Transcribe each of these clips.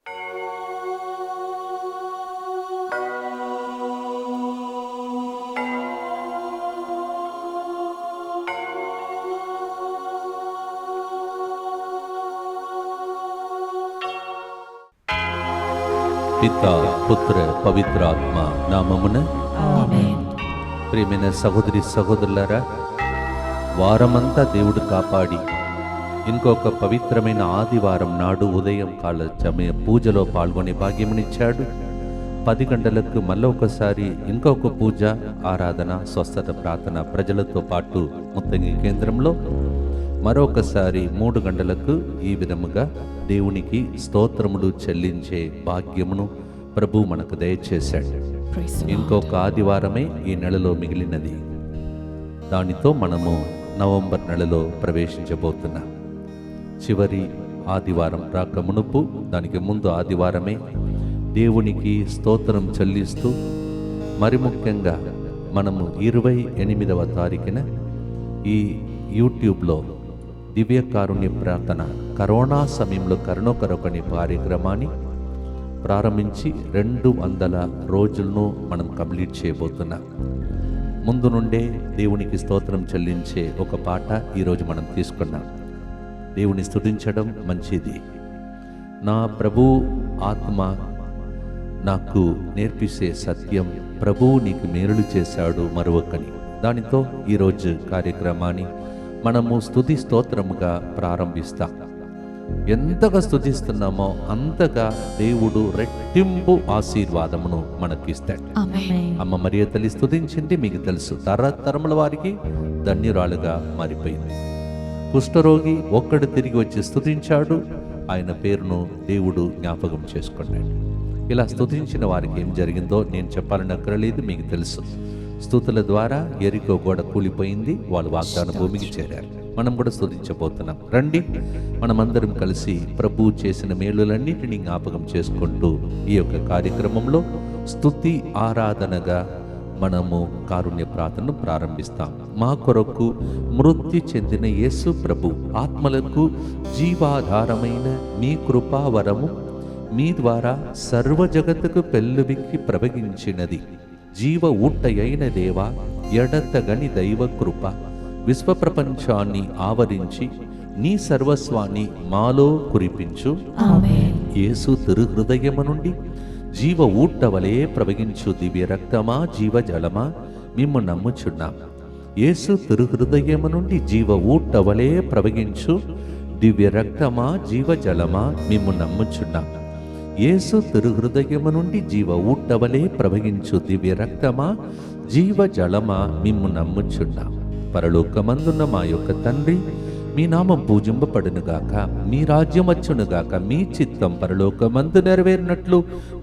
పితా పుత్ర పవిత్రాత్మ నామమున ఆమేన్. ప్రియమైన సహోదరి సహోదరులారా, వారమంతా దేవుడు కాపాడి ఇంకొక పవిత్రమైన ఆదివారం నాడు ఉదయం కాల సమయ పూజలో పాల్గొనే భాగ్యమునిచ్చాడు. 10 గంటలకు మళ్ళీ ఒకసారి ఇంకొక పూజ, ఆరాధన, స్వస్థత ప్రార్థన ప్రజలతో పాటు ముత్తంగి కేంద్రంలో మరొకసారి 3 గంటలకు ఈ విధముగా దేవునికి స్తోత్రములు చెల్లించే భాగ్యమును ప్రభు మనకు దయచేశాడు. ఇంకొక ఆదివారమే ఈ నెలలో మిగిలినది. దానితో మనము నవంబర్ నెలలో ప్రవేశించబోతున్నాం. చివరి ఆదివారం రాక మునుపు, దానికి ముందు ఆదివారమే దేవునికి స్తోత్రం చెల్లిస్తూ, మరి ముఖ్యంగా మనము 28వ తారీఖున ఈ యూట్యూబ్లో దివ్య కారుణ్య ప్రార్థన కరోనా సమయంలో కరుణొకరొకని కార్యక్రమాన్ని ప్రారంభించి 200 రోజులను మనం కంప్లీట్ చేయబోతున్నాం. ముందు నుండే దేవునికి స్తోత్రం చెల్లించే ఒక పాట ఈరోజు మనం తీసుకున్నాం. దేవుని స్తుతించడం మంచిది. నా ప్రభు ఆత్మ నాకు నేర్పిసే సత్యం, ప్రభువు నీకు మేలులు చేశాడు మరొకని. దానితో ఈరోజు కార్యక్రమాన్ని మనము స్తుతి స్తోత్రముగా ప్రారంభిస్తాం. ఎంతగా స్తుతిస్తున్నామో అంతగా దేవుడు రెట్టింపు ఆశీర్వాదమును మనకిస్తాడు. అమ్మ మరియ తల్లి స్తుతించింది మీకు తెలుసు. తరతరముల వారికి ధన్యురాలుగా మారిపోయింది. కుష్ఠరోగి ఒక్కడు తిరిగి వచ్చి స్తుతించాడు. ఆయన పేరును దేవుడు జ్ఞాపకం చేసుకున్నాడు. ఇలా స్తుతించిన వారికి ఏం జరిగిందో నేను చెప్పాలని అక్కర్లేదు, మీకు తెలుసు. స్తుతుల ద్వారా ఎరికో గోడ కూలిపోయింది. వాళ్ళు వాగ్దాన భూమికి చేరారు. మనం కూడా స్తుతించబోతున్నాం. రండి, మనమందరం కలిసి ప్రభు చేసిన మేలులన్నిటినీ జ్ఞాపకం చేసుకుంటూ ఈ యొక్క కార్యక్రమంలో స్తుతి ఆరాధనగా మనము కారుణ్య ప్రార్థనను ప్రారంభిస్తాం. మా కొరకు మృత్యు చెందిన యేసు ప్రభు ఆత్మలకు జీవాధారమైన మీ కృపావరము మీ ద్వారా సర్వ జగత్తుకు పెళ్ళుబిక్కి ప్రవగించినది. జీవ ఊట్టయైన దేవా, ఎడతగని దైవ కృప విశ్వ ప్రపంచాన్ని ఆవరించి నీ సర్వస్వాన్ని మాలో కురిపించు. యేసు తిరుహృదయము నుండి జీవ ఊట్టవలే ప్రవగించు దివ్య రక్తమా, జీవ జలమా, మిమ్ము నమ్ముచున్నాం. యేసు తిరుహృదయము నుండి జీవ ఊట్టవలే ప్రవగించు దివ్య రక్తమా, జీవ జలమా, మిమ్ము నమ్ముచున్నాం. యేసు తిరుహృదయము నుండి జీవ ఊట్టవలే ప్రవహించు దివ్య రక్తమా, జీవ జలమా, మిమ్ము నమ్ముచున్నాం. పరలోకమందున్న మా యొక్క తండ్రి, మీ నామం పూజింపబడునుగాక, మీ రాజ్యం వచ్చునుగాక, మీ చిత్తం పరలోకమందు నెరవేరినట్లు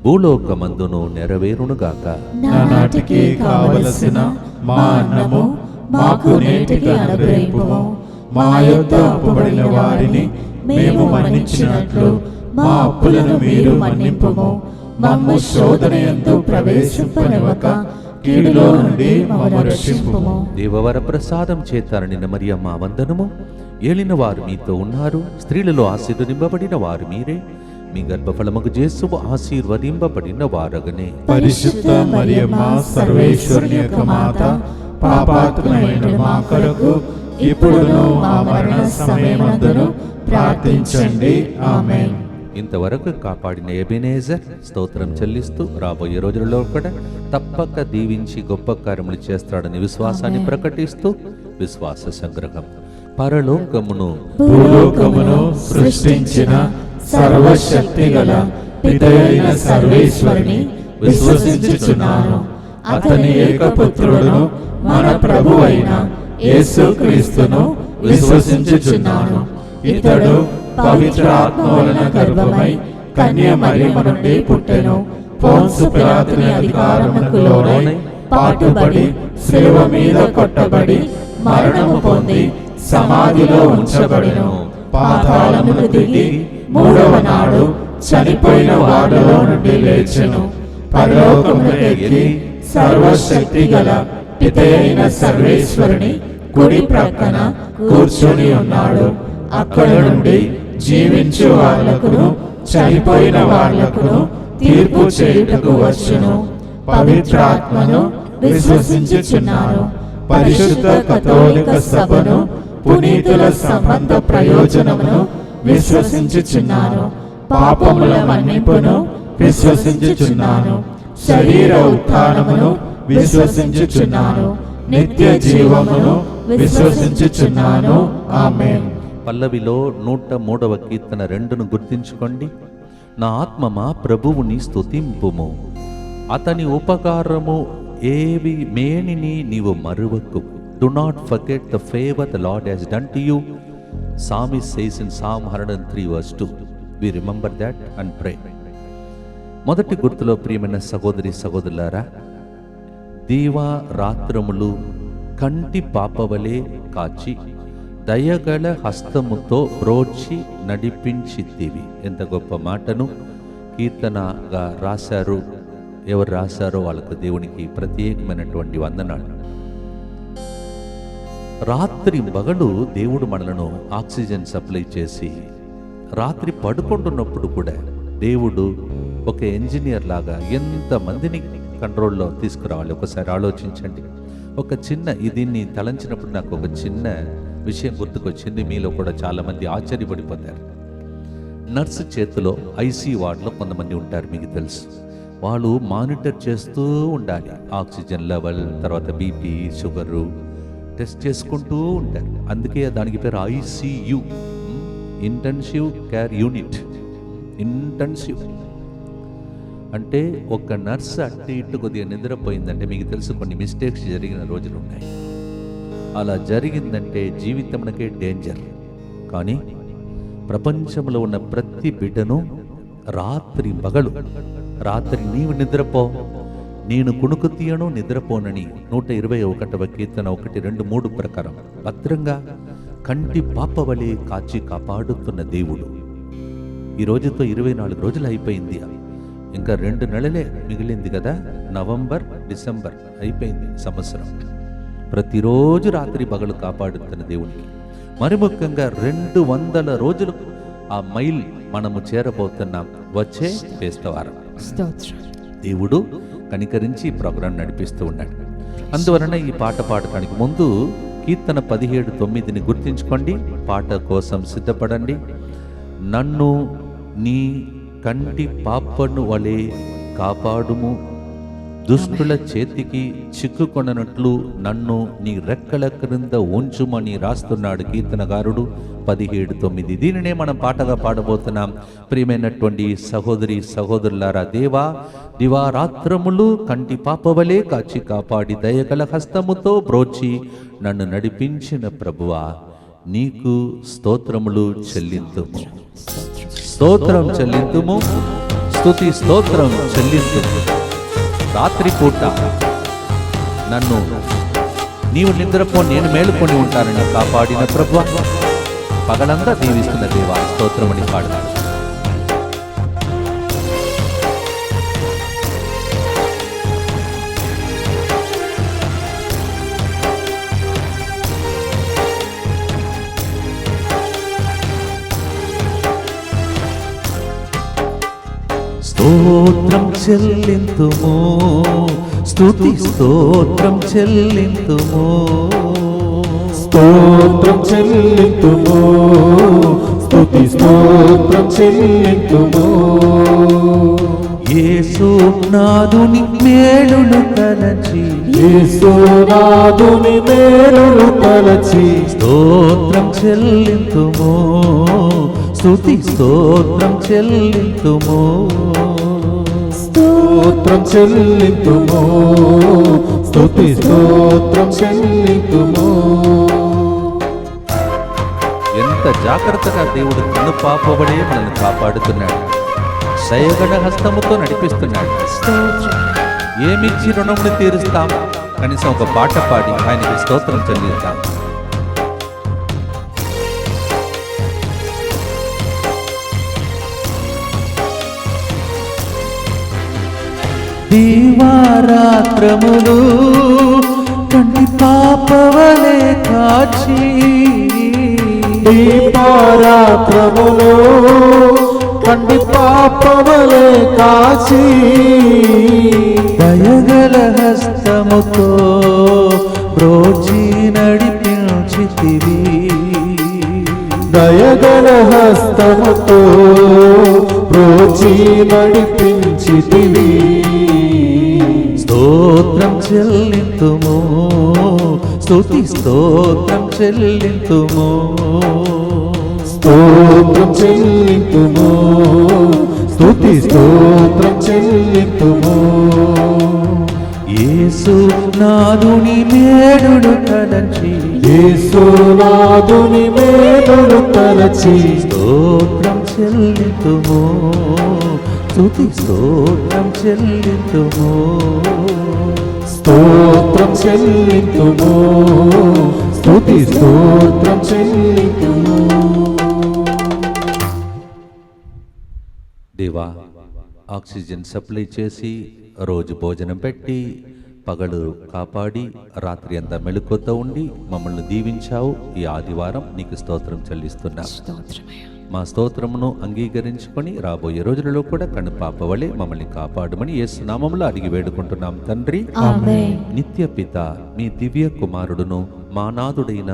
భూలోకమందును నెరవేరునుగాక. నానాటికి కావలసిన మా అన్నము మాకు నేటికి అనుగ్రహింపుము. మా యొద్ద అప్పుబడిన వారిని మేము మన్నించినట్లు మా అప్పులను మీరు మన్నింపుము. మమ్ము శోధనయందు ప్రవేశింపనివ్వక కీడులో నుండి మమ్ము రక్షింపుము. దేవవర ప్రసాదం చేత నిన్న మరియమ్మ వందనము. ఏలిన వారు మీతో ఉన్నారు. స్త్రీలలో ఆశీర్వదింపబడిన వారు మీరే. మీ గర్భఫలముకు యేసు ఆశీర్వదింపబడిన వారగనే. పరిశుద్ధ మరియమ్మ సర్వేశ్వరుని యొక్క మాత, పాపాత్ములైన మా కొరకు ఇప్పుడును మా మరణ సమయమందును ప్రార్థించండి. ఆమేన్. ఇంతవరకు కాపాడిన ఎబెనేజర్ స్తోత్రం చెల్లిస్తూ రాబోయే రోజులలో కూడా తప్పక దీవించి గొప్ప కార్యములు చేస్తాడని విశ్వాసాన్ని ప్రకటిస్తూ విశ్వాస సంగ్రహం. పరలోకమును భూలోకమును సృష్టించిన సర్వశక్తి గల పితయైన సర్వేశ్వరుని విశ్వసించుచున్నాను. అతని ఏకపుత్రుడును మన ప్రభువైన యేసుక్రీస్తును విశ్వసించుచున్నాను. ఇతడు పవిత్ర ఆత్మ వలన గర్భమై కన్య మరియమ్మ నుండి పుట్టెను. పోన్సు పిలాతుని అధికారమునకు లోనై పాటుబడి శిలువ మీద కొట్టబడి మరణము పొంది సమాధిలో ఉంచబడెను. పాతాళమును దిగి 3వ నాడు చనిపోయిన వారిలో నుండి లేచెను. పరలోకమునకు ఎక్కి సర్వశక్తి గల పితయైన సర్వేశ్వరుని కుడి ప్రక్కన కూర్చొని ఉన్నాడు. అక్కడ నుండి జీవించు వాళ్లకును చనిపోయిన వాళ్లకును తీర్పు చేయుటకు వచ్చును. పవిత్రాత్మను విశ్వసించుచున్నాను. పరిశుద్ధ కథోలిక సభను, పునీతుల సంబంధ ప్రయోజనమును విశ్వసించుచున్నాను. పాపముల మన్నింపును విశ్వసించుచున్నాను. శరీర ఉత్థానమును విశ్వసించుచున్నాను. నిత్య జీవమును విశ్వసించుచున్నాను. ఆమేన్. పల్లవిలో 103వ కీర్తన 2ను గుర్తించుకోండి. నా ఆత్మమా ప్రభువుని స్తుతింపుము, అతని ఉపకారము ఏవి మేనిని నీవు మరువకు. Do not forget the favour the Lord has done to you. Psalmist says in Psalm 103:2. We remember that and pray. మొదటి గుర్తులో ప్రియమైన సహోదరి సహోదరులారా, దీవా రాత్రములు కంటి పాపవలే కాచి దయగల హస్తముతో బ్రోచి నడిపించితివి. ఎంత గొప్ప మాటను కీర్తనగా రాశారు. ఎవరు రాశారో వాళ్ళకు దేవునికి ప్రత్యేకమైనటువంటి వందనాలు. రాత్రి పగలు దేవుడు మనలను ఆక్సిజన్ సప్లై చేసి, రాత్రి పడుకుంటున్నప్పుడు కూడా దేవుడు ఒక ఇంజనీర్ లాగా ఎంతమందిని కంట్రోల్లో తీసుకురావాలి. ఒకసారి ఆలోచించండి. ఒక చిన్న దీన్ని తలంచినప్పుడు నాకు ఒక చిన్న విషయం గుర్తుకొచ్చింది. మీలో కూడా చాలామంది ఆశ్చర్యపడిపోతారు. నర్సు చేతిలో ఐసీ వార్డులో కొంతమంది ఉంటారు, మీకు తెలుసు. వాళ్ళు మానిటర్ చేస్తూ ఉండాలి. ఆక్సిజన్ లెవెల్, తర్వాత బీపీ, షుగరు టెస్ట్ చేసుకుంటూ ఉంటారు. అందుకే దానికి పేరు ICU, intensive care unit. Intensive అంటే ఒక నర్స్ అట్టి ఇటు కొద్దిగా నిద్రపోయిందంటే మీకు తెలుసు కొన్ని మిస్టేక్స్ జరిగిన రోజులు ఉన్నాయి. అలా జరిగిందంటే జీవితంకే డేంజర్. కానీ ప్రపంచంలో ఉన్న ప్రతి బిడ్డను రాత్రి పగలు, రాత్రి నీవు నిద్రపో, నేను కుణుకు తీయను నిద్రపోనని 121వ కీర్తన 1, 2, 3 ప్రకారం భద్రంగా కంటి పాపవలే కాచి కాపాడుతున్న దేవుడు. ఈ రోజుతో 24 రోజులు అయిపోయింది. ఇంకా 2 నెలలే మిగిలింది కదా. నవంబర్, డిసెంబర్ అయిపోయింది సంవత్సరం. ప్రతిరోజు రాత్రి పగలు కాపాడుతున్న దేవునికి మరి ముఖ్యంగా 200 రోజులు ఆ మైల్ మనము చేరబోతున్నాం వచ్చే బేస్తవారం. దేవుడు కనికరించి ప్రోగ్రాం నడిపిస్తూ ఉన్నాడు. అందువలన ఈ పాట పాడటానికి ముందు కీర్తన 17:9ని గుర్తించుకోండి. పాట కోసం సిద్ధపడండి. నన్ను నీ కంటి పాపను వలె కాపాడుము, దుష్టుల చేతికి చిక్కుకొననట్లు నన్ను నీ రెక్కల క్రింద ఉంచుమని రాస్తున్నాడు కీర్తనగారుడు 17:9. దీనినే మనం పాటగా పాడబోతున్నాం. ప్రియమైనటువంటి సహోదరి సహోదరులారా, దేవా దివారాత్రములు కంటి పాపవలే కాచి కాపాడి దయగల హస్తముతో బ్రోచి నన్ను నడిపించిన ప్రభువా, నీకు స్తోత్రములు చెల్లింతుము. స్తోత్రం చెల్లింతుము, స్తుతి స్తోత్రం చెల్లింతుము. రాత్రి పూట నన్ను నీవు నిద్రపో నేను మేలుకొని ఉంటానని కాపాడిన ప్రభువా, పగలంతా దీవిస్తున్న దేవా స్తోత్రమని పాడుతాడు. స్తోత్రం చెల్లింతుము, స్తుతి స్తోత్రం చెల్లింతుము, స్తోత్రం చెల్లింతుము, స్తుతి స్తోత్రం చెల్లింతుము. యేసునాథుని మేలును తలచి, యేసునాథుని మేలును తలచి స్తోత్రం చెల్లింతుము, స్తుతి స్తోత్రం చెల్లింతుము, స్తోత్రం చెల్లింతుము, స్తుతి స్తోత్రం చెల్లింతుము. ఎంత జాగ్రత్తగా దేవుడు కన్ను పాపబడే మనల్ని కాపాడుతున్నాడు. దయగల హస్తముతో నడిపిస్తున్నాడు. ఏమిచ్చి రుణమును తీరుస్తాం? కనీసం ఒక పాట పాడి ఆయనకి స్తోత్రం చెల్లిస్తాం. దీవారాత్రములు కంటి పాపవలే కాచి, దీవారాత్రములు కంటి పాపవలే కాచి దయగల హస్తముతో బ్రోచి నడిపించితివి. దయగల హస్తముతో బ్రోచి నడిపించితివి. స్తోత్రం చెల్లింతుము, స్తుతి స్తోత్రం చెల్లింతుము. స్తోత్రం చెల్లింతుము, స్తుతి స్తోత్రం చెల్లింతుము. యేసు నాదుని మేలును తలచి, యేసు నాదుని మేలును తలచి స్తోత్రం చెల్లింతుము, స్తుతి స్తోత్రం చెల్లింతుము. స్తోత్రం చెల్లింతుము, స్తుతి స్తోత్రం చెల్లింతుము. దేవా, ఆక్సిజన్ సప్లై చేసి రోజు భోజనం పెట్టి పగలు కాపాడి రాత్రి అంతా మెళుకువతో ఉండి మమ్మల్ని దీవించావు. ఈ ఆదివారం నీకు స్తోత్రం చెల్లిస్తున్నా. మా స్తోత్రమును అంగీకరించుకొని రాబోయే రోజులలో కూడా కనుపాప వలె మమ్మల్ని కాపాడమని యేసు నామములో అడిగి వేడుకుంటున్నాం తండ్రి. నిత్య పిత మీ దివ్య కుమారుడును మా నాథుడైన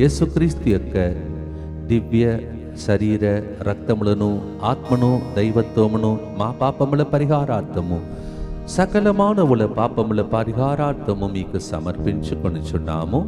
యేసుక్రీస్తు యొక్క దివ్య శరీర రక్తములను ఆత్మను దైవత్వమును మా పాపముల పరిహారార్థము సకల మానవుల పాపముల పరిహారార్థము మీకు సమర్పించుకొనుచున్నాము.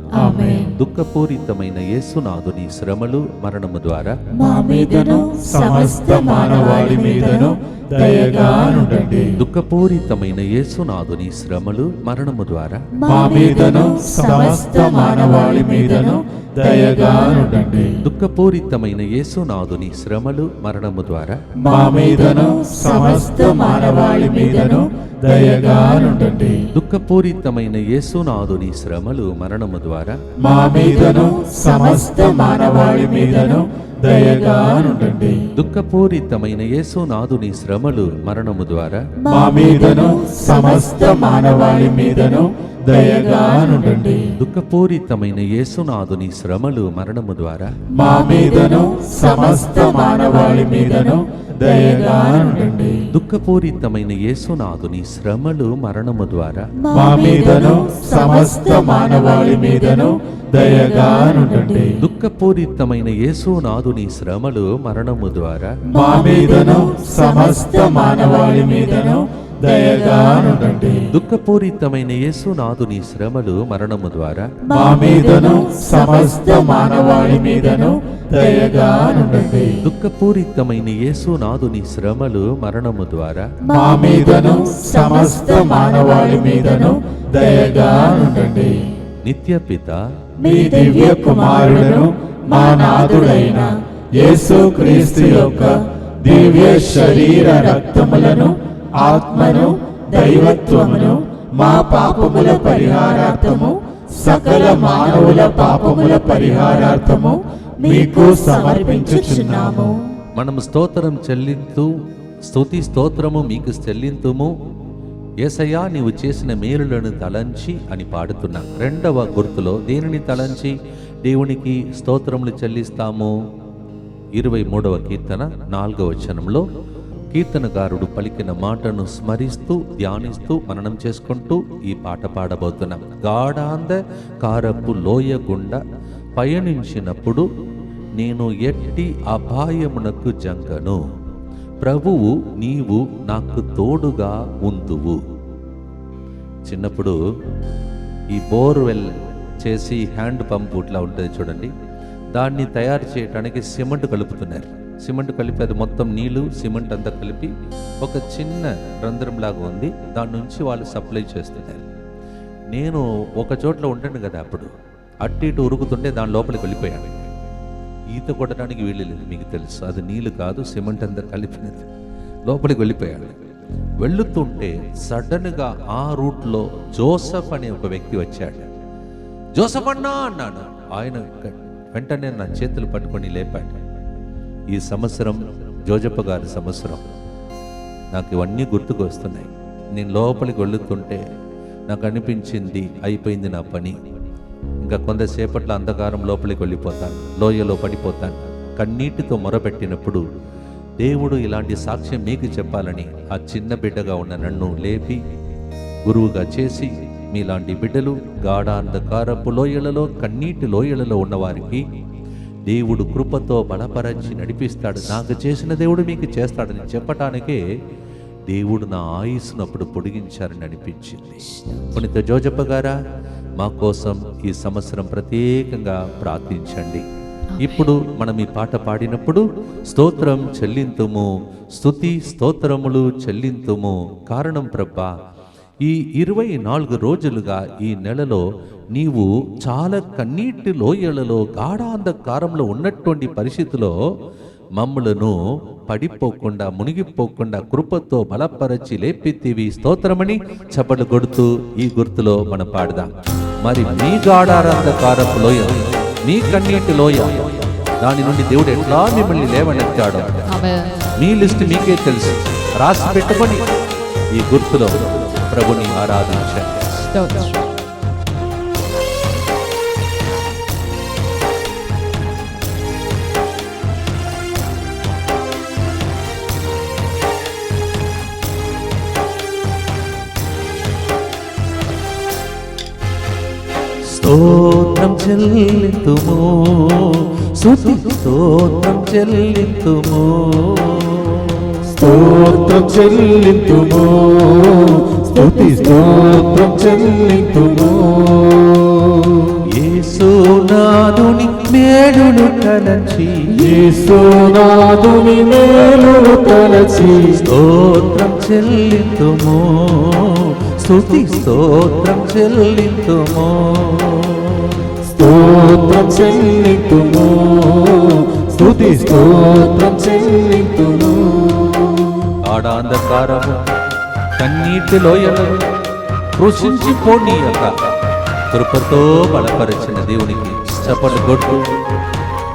దుఃఖపూరితమైన యేసునాథుని శ్రమలు మరణము ద్వారా మా మీదను సమస్త మానవాళి మీదను దయగా నుండండి. దుఃఖపూరితమైన యేసునాథుని శ్రమలు మరణము ద్వారా మా మీదను సమస్త మానవాళి మీదను దయగా నుండండి. దుఃఖపూరితమైన యేసునాథుని శ్రమలు మరణము ద్వారా మా మీదను సమస్త మానవాళి మీదను దయగా నుండండి. దుఃఖపూరితమైన యేసునాథుని శ్రమలు మరణము ద్వారా మా మీదను సమస్త మానవాళి మీదను దయగా నుండండి. దుఃఖపూరితమైన యేసునాథుని శ్రమలు మరణము ద్వారా మా మీదను సమస్త మానవాళి మీదను దయగా నుండండి. దుఃఖపూరితమైన యేసునాథుని శ్రమలు మరణము ద్వారా మా మీదను సమస్త మానవాళి మీదను దయగా నుండండి. దుఃఖపూరితమైన యేసునాథుని శ్రమలు మరణము ద్వారా మా మీదను సమస్త మానవాళి మీదను దయగా నుండండి. దుఃఖపూరితమైన యేసునాథుని శ్రమలు మరణము ద్వారా మా మీదను సమస్త మానవాళి మీదను దయగా నుండండి. దుఃఖపూరితమైన యేసునాథుని శ్రమలు మరణము ద్వారా మా మీదను సమస్త మానవాళి మీదను దయగా నుండండి. దుఃఖపూరితమైన యేసునాథుని శ్రమలు మరణము ద్వారా మా మీదను సమస్త మానవాళి మీదను దయగా నుండండి. నిత్య పిత మీ దివ్య కుమారుడును మా నాథుడైన యేసుక్రీస్తు యొక్క దివ్య శరీర రక్తములను ఆత్మను దైవత్వమును మా పాపముల పరిహారార్థము సకల మానవుల పాపముల పరిహారార్థము మీకు సమర్పించుచున్నాము. మనము స్తోత్రం చెల్లింతూ స్తుతి స్తోత్రము మీకు చెల్లింతుము. యేసయ్యా నీవు చేసిన మేలులను తలంచి అని పాడుతున్న రెండవ గుర్తులో దేనిని తలంచి దేవునికి స్తోత్రములు చెల్లిస్తాము? 23వ కీర్తన 4వ వచనంలో కీర్తనకారుడు పలికిన మాటను స్మరిస్తూ ధ్యానిస్తూ మననం చేసుకుంటూ ఈ పాట పాడబోతున్నాం. గాఢాంధకారపు లోయ గుండా పయనించినప్పుడు నేను ఎట్టి అపాయమునకు జంకను, ప్రభువు నీవు నాకు తోడుగా ఉందువు. చిన్నప్పుడు ఈ బోర్వెల్ చేసి హ్యాండ్ పంప్ ఇట్లా ఉంటుంది చూడండి, దాన్ని తయారు చేయడానికి సిమెంట్ కలుపుతున్నారు. సిమెంట్ కలిపి అది మొత్తం నీళ్లు సిమెంట్ అంతా కలిపి ఒక చిన్న రంధ్రంలాగా ఉంది, దాని నుంచి వాళ్ళు సప్లై చేస్తున్నారు. నేను ఒక చోట్ల ఉంటాను కదా, అప్పుడు అట్టి ఇటు ఉరుకుతుంటే దాని లోపలికి వెళ్ళిపోయాను. ఈత కొట్టడానికి వీలు లేదు, మీకు తెలుసు అది నీళ్ళు కాదు సిమెంట్ అంతా కలిపినది. లోపలికి వెళ్ళిపోయాడు. వెళుతుంటే సడన్గా ఆ రూట్లో జోసఫ్ అనే ఒక వ్యక్తి వచ్చాడు. జోసఫ్ అన్నా అన్నాను. ఆయన వెంటనే నా చేతులు పట్టుకొని లేపాడు. ఈ సంవత్సరం జోజప్ప గారి సంవత్సరం, నాకు ఇవన్నీ గుర్తుకు వస్తున్నాయి. నేను లోపలికి వెళుతుంటే నాకు అనిపించింది అయిపోయింది నా పని, ఇంకా కొంతసేపట్లో అంధకారం లోపలికి వెళ్ళిపోతాను, లోయలో పడిపోతాను. కన్నీటితో మొరపెట్టినప్పుడు దేవుడు ఇలాంటి సాక్ష్యం మీకు చెప్పాలని ఆ చిన్న బిడ్డగా ఉన్న నన్ను లేపి గురువుగా చేసి మీలాంటి బిడ్డలు గాఢాంధకారపు లోయలలో, కన్నీటి లోయలలో ఉన్నవారికి దేవుడు కృపతో బలపరచి నడిపిస్తాడు, నాకు చేసిన దేవుడు మీకు చేస్తాడని చెప్పటానికే దేవుడు నా ఆయుస్సును అప్పుడు పొడిగించారని అనిపించింది. పునీత జోజప్ప గారా, మా కోసం ఈ సంవత్సరం ప్రత్యేకంగా ప్రార్థించండి. ఇప్పుడు మనం ఈ పాట పాడినప్పుడు స్తోత్రం చెల్లింతుము, స్తుతి స్తోత్రములు చెల్లింతుము. కారణం ప్రభా, ఈ 24 రోజులుగా ఈ నెలలో నీవు చాలా కన్నీటి లోయలలో, గాఢాంధకారంలో ఉన్నటువంటి పరిస్థితిలో మమ్ములను పడిపోకుండా, మునిగిపోకుండా కృపతో బలపరచి లేపితివి, స్తోత్రమని చప్పట్లు కొడుతూ ఈ గుర్తులో మనం పాడదాం. మరి మీ గాఢాంధకారపు లోయ, మీ కన్నీటి లోయ, దాని నుండి దేవుడు ఎట్లా మిమ్మల్ని లేవనెత్తాడో మీ లిస్ట్ మీకే తెలుసు. రాసి పెట్టుకొని ఈ గుర్తులో ప్రభుని ఆరాధించండి. స్తోత్రం చెల్లింతుము, స్తుతి స్తోత్రం చెల్లింతుము, స్తోత్రం చెల్లింతుము, స్తుతి స్తోత్రం చెల్లింతుము. యేసునాథుని మేలును తలచి, యేసునాథుని మేలును తలచి స్తోత్రం చెల్లింతుము, స్తుతి స్తోత్రం చెల్లింతుము, స్తోత్రం చెల్లింతుము, స్తుతి స్తోత్రం చెల్లింతుము. గాఢాంధకారము కన్నీటి లోయలో కృషించిపోనీయక కృపతో బలపరిచిన దేవునికి చప్పట్లు కొట్టు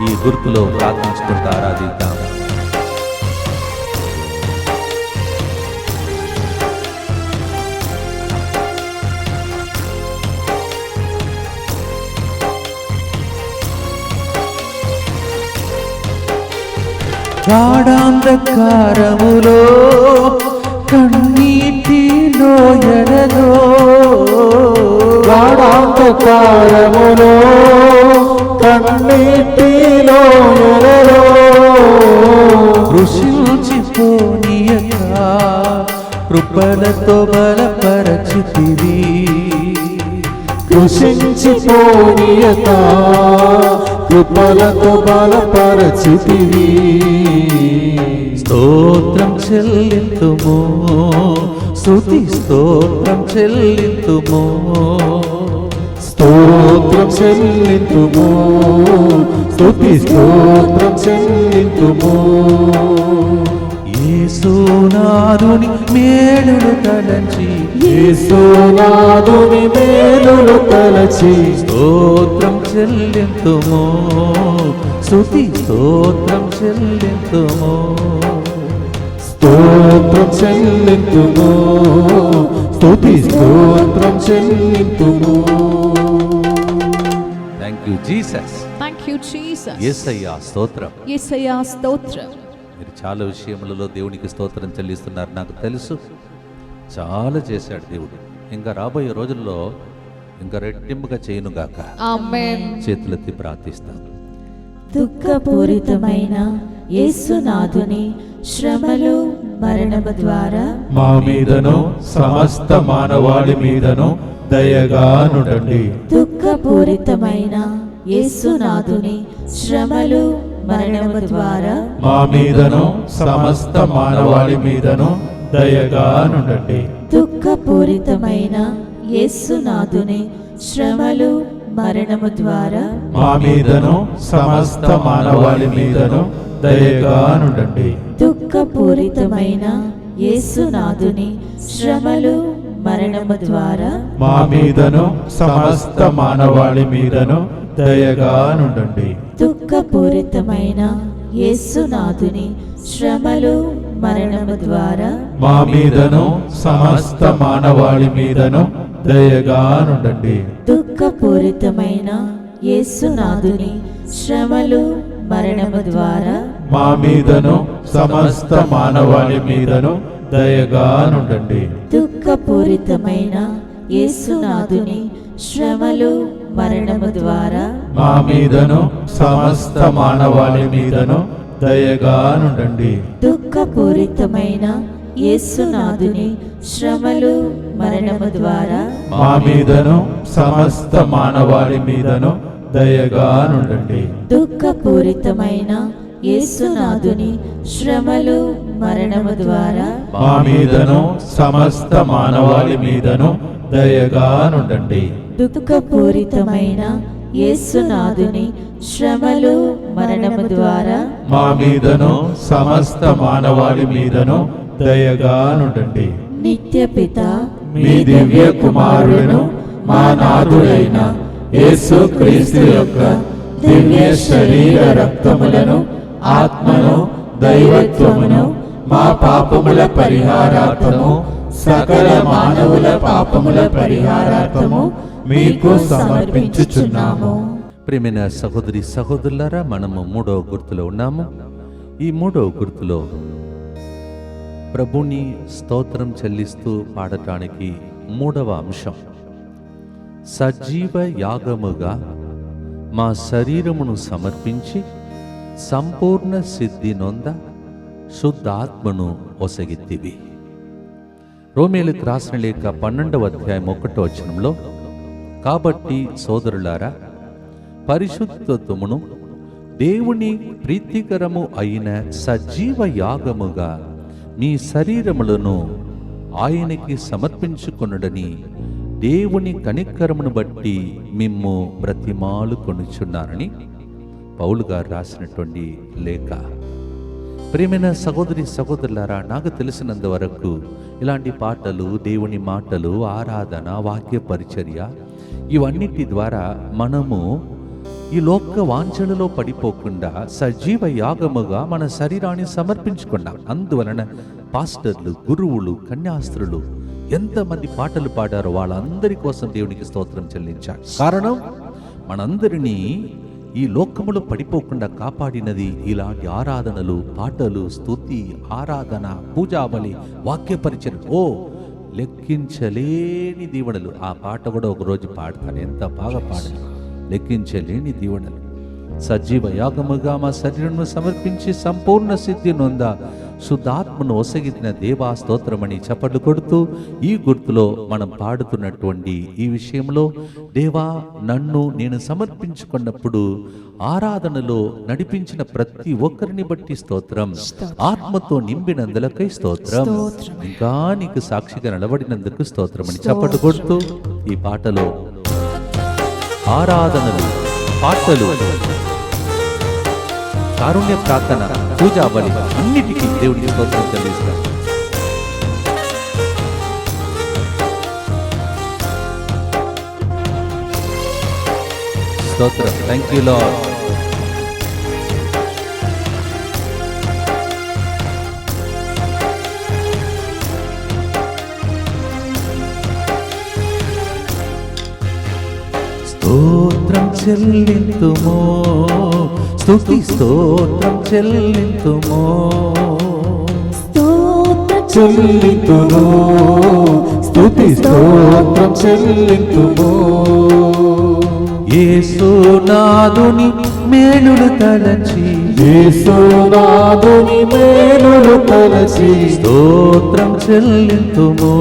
ఈ గుర్తులో ప్రార్థించుకుంటూ ఆరాధిద్దాం. గాఢాంధకారములో కన్నీటి లోయలలో, గాఢాంధకారములో కన్నీటి లోయలలో కృషించిపోనీయక కృపలతో బలపరచితివి, కృషించిపోనీయక కృపలతో బలపరచితివి. స్తోత్రం చెల్లింతుము, స్తుతి స్తోత్రం చెల్లింతుము, స్తోత్రం చెల్లింతుము, స్తుతి స్తోత్రం చెల్లింతుము. యేసునాథుని మేలును తలచి, యేసునాథుని మేలును తలచి స్తోత్రం చెల్లింతుము, స్తుతి స్తోత్రం చెల్లింతుము, స్తోత్రం చెల్లింతుము, స్తుతి స్తోత్రం చెల్లింతుము. Thank you Jesus. Thank you, Jesus. యేసయ్యా స్తోత్రం. యేసయ్యా స్తోత్రం. మీరు చాలా విషయములలో దేవునికి స్తోత్రం చెల్లిస్తున్నారు, నాకు తెలుసు. చాలా చేశాడు దేవుడు. ఇంకా రాబోయే రోజుల్లో ఇంకా రెట్టింపుగా చేయనుగాక. ఆమేన్. చేతులెత్తి ప్రార్థిస్తాం. దుఃఖపూరితమైన యేసునాథుని శ్రమలు మరణము ద్వారా మా మీదను సమస్త మానవాళి మీదను దయగా నుండండి. దుఃఖపూరితమైన యేసునాథుని శ్రమలు మరణము ద్వారా మా మీదను సమస్త మానవాళి మీదను దయగా నుండండి. దుఃఖపూరితమైన యేసునాథుని శ్రమలు మరణము ద్వారా మా మీదను సమస్త మానవాళి మీదను దయగా నుండండి. దుఃఖపూరితమైన యేసునాథుని శ్రమలు మరణము ద్వారా మా మీదను సమస్త మానవాళి మీదను దయగా నుండండి. దుఃఖపూరితమైన యేసునాథుని శ్రమలు మరణము ద్వారా మా మీదను సమస్త మానవాళి మీదను దయగా నుండండి. దుఃఖపూరితమైన యేసునాథుని శ్రమలు మరణము ద్వారా మా మీదను సమస్త మానవాళి మీదను దయగా నుండండి. దుఃఖపూరితమైన యేసునాథుని శ్రమలు మరణము ద్వారా మా మీదను సమస్త మానవాళి మీదను దయగా నుండండి. దుఃఖపూరితమైన యేసునాథుని శ్రమలు మరణము ద్వారా మా మీదను సమస్త మానవాళి మీదను దయగా నుండండి. దుఃఖపూరితమైన యేసునాథుని శ్రమలు మరణము ద్వారా మా మీదను సమస్త మానవాళి మీదను దయగా నుండండి. దుఃఖపూరితమైన యేసునాథుని శ్రమలు మరణము ద్వారా మా మీదను సమస్త మానవాళి మీదను దయగా నుండండి. నిత్యపిత మీ దివ్య కుమారులను మా నాథుడైన యేసు క్రీస్తు యొక్క దివ్య శరీర రక్తములను ఆత్మను దైవత్వమును మా పాపముల పరిహారార్థము సకల మానవుల పాపముల పరిహారార్థము మీకు సమర్పించుచున్నాము. ప్రియమైన సహోదరి సహోదరులారా, మనము 3వ గుర్తులో ఉన్నాము. ఈ 3వ గుర్తులో ప్రభుని స్తోత్రం చెల్లిస్తూ పాడటానికి 3వ అంశం, సజీవ యాగముగా మా శరీరమును సమర్పించి సంపూర్ణ సిద్ధి నొంద శుద్ధాత్మను ఒసగితివి. రోమేలుకు రాసిన లేఖ 12వ అధ్యాయం 1వ వచనంలో, కాబట్టి సోదరులారా, పరిశుద్ధత్వమును దేవుని ప్రీతికరము అయిన సజీవ యాగముగా మీ శరీరములను ఆయనకి సమర్పించుకొనుడని దేవుని కనికరమును బట్టి మిమ్ము బ్రతిమాలు కొనుచున్నారని పౌలు గారు రాసినటువంటి లేఖ. ప్రియమైన సహోదరి సహోదరులారా, నాకు తెలిసినంత వరకు ఇలాంటి పాటలు, దేవుని మాటలు, ఆరాధన, వాక్య పరిచర్య ఇవన్నిటి ద్వారా మనము ఈ లోక వాంఛలలో పడిపోకుండా సజీవ యాగముగా మన శరీరాన్ని సమర్పించుకున్నాం. అందువలన పాస్టర్లు, గురువులు, కన్యాస్త్రులు ఎంతమంది పాటలు పాడారో వాళ్ళందరి కోసం దేవునికి స్తోత్రం చెల్లించాలి. కారణం, మనందరినీ ఈ లోకములో పడిపోకుండా కాపాడినది ఇలాంటి ఆరాధనలు, పాటలు, స్తుతి, ఆరాధన, పూజాబలి, వాక్య పరిచయం, లెక్కించలేని దీవెనలు. ఆ పాట కూడా ఒకరోజు పాడతాను, ఎంత బాగా పాడాను. లెక్కించలేని దీవెనలు. సజీవ యాగముగా మా శరీరమును సమర్పించి సంపూర్ణ సిద్ధి నొంద శుద్ధాత్మను ఒసగిన దేవా స్తోత్రమని చప్పట్లు కొడుతూ ఈ గుర్తులో మనం పాడుతున్నటువంటి ఈ విషయంలో, దేవా నన్ను నేను సమర్పించుకున్నప్పుడు ఆరాధనలో నడిపించిన ప్రతి ఒక్కరిని బట్టి స్తోత్రం, ఆత్మతో నింపినందులకై స్తోత్రం, ఇంకా నీకు సాక్షిగా నిలబడినందుకు స్తోత్రం అని చప్పట్లు కొడుతూ ఈ పాటలో ఆరాధనలు, పాటలు, కారుణ్య ప్రార్థన, పూజా బలి అన్నిటికీ దేవుడికి స్తోత్రం చెల్లిస్తాం. స్తోత్రం. Thank you lord. స్తోత్రం చెల్లింతుమో, స్తుతి స్తోత్రం చెల్లింతుమో, చెల్లింతును స్తుతి స్తోత్రం చెల్లింతుము. యేసునాథుని మేలులు తలచి, యేసునాథుని మేలులు తలచి స్తోత్రం చెల్లింతుమో,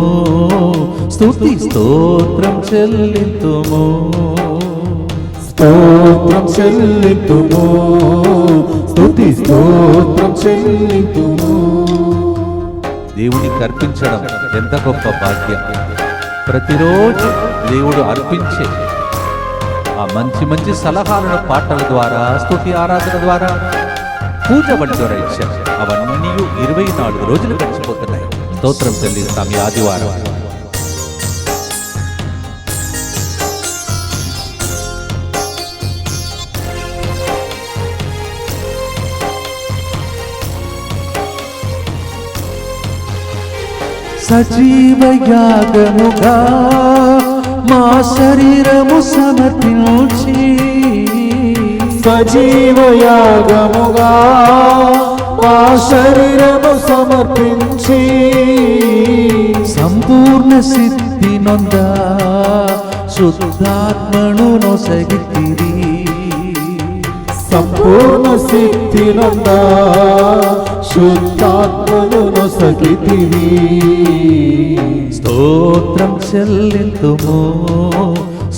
స్తుతి స్తోత్రం చెల్లింతుమో, స్తోత్రం చెల్లింతుము, స్తుతి స్తోత్రం చెల్లింతుము. దేవునికి అర్పించడం ఎంత గొప్ప భాగ్యం. ప్రతిరోజు దేవుడు అర్పించే ఆ మంచి మంచి సలహాలను పాటల ద్వారా, స్తుతి ఆరాధన ద్వారా, పూజ బలి ద్వారా ఇచ్చారు. అవన్నీ 24 రోజులు గడిచిపోతున్నాయి. స్తోత్రం చెల్లిస్తాం ఈ ఆదివారం. సజీవ యాగముగా మా శరీరము సమర్పించి, సజీవయాగముగా మా శరీరము సమర్పించి సంపూర్ణ సిద్ధి నొంద శుద్ధాత్మను నొసగితిరి. సంపూర్ణ సిద్ధి నొంద శుద్ధాత్మను నొసగితివి. స్తోత్రం చెల్లింతుము,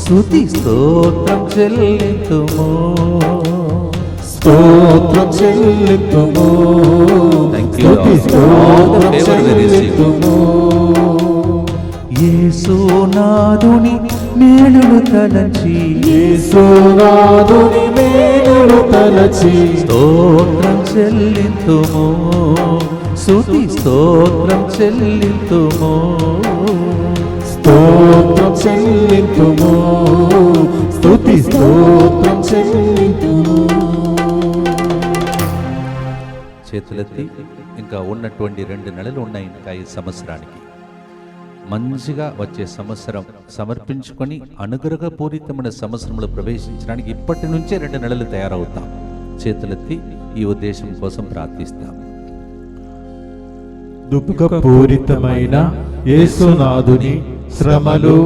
స్తుతి స్తోత్రం చెల్లింతుము. స్తోత్రం చెల్లింతుము, Thank you, Lord. స్తుతి స్తోత్రం All the favor we receive. చెల్లింతుము. యేసునాథుని మేలును తలంచి యేసునాథుని మేలును తలచి స్తోత్రం చెల్లింతుము, స్తుతి స్తోత్రం చెల్లింతుము. స్తోత్రం చెల్లింతుము, స్తుతి స్తోత్రం చెల్లింతుము. చేతులెత్తి ఇంకా ఉన్నటువంటి 2 నెలలు ఉన్నాయి ఇంకా ఈ సంవత్సరానికి. మంచిగా వచ్చే సంవత్సరం సమర్పించుకొని అనుగ్రహపూరితమైన సంవత్సరంలో ప్రవేశించడానికి ఇప్పటి నుంచే 2 నెలలు తయారవుతాం. చేతులెత్తి ఈ ఉద్దేశం కోసం ప్రార్థిస్తాం. దుఃఖపూరితమైన యేసునాథుని శ్రమలు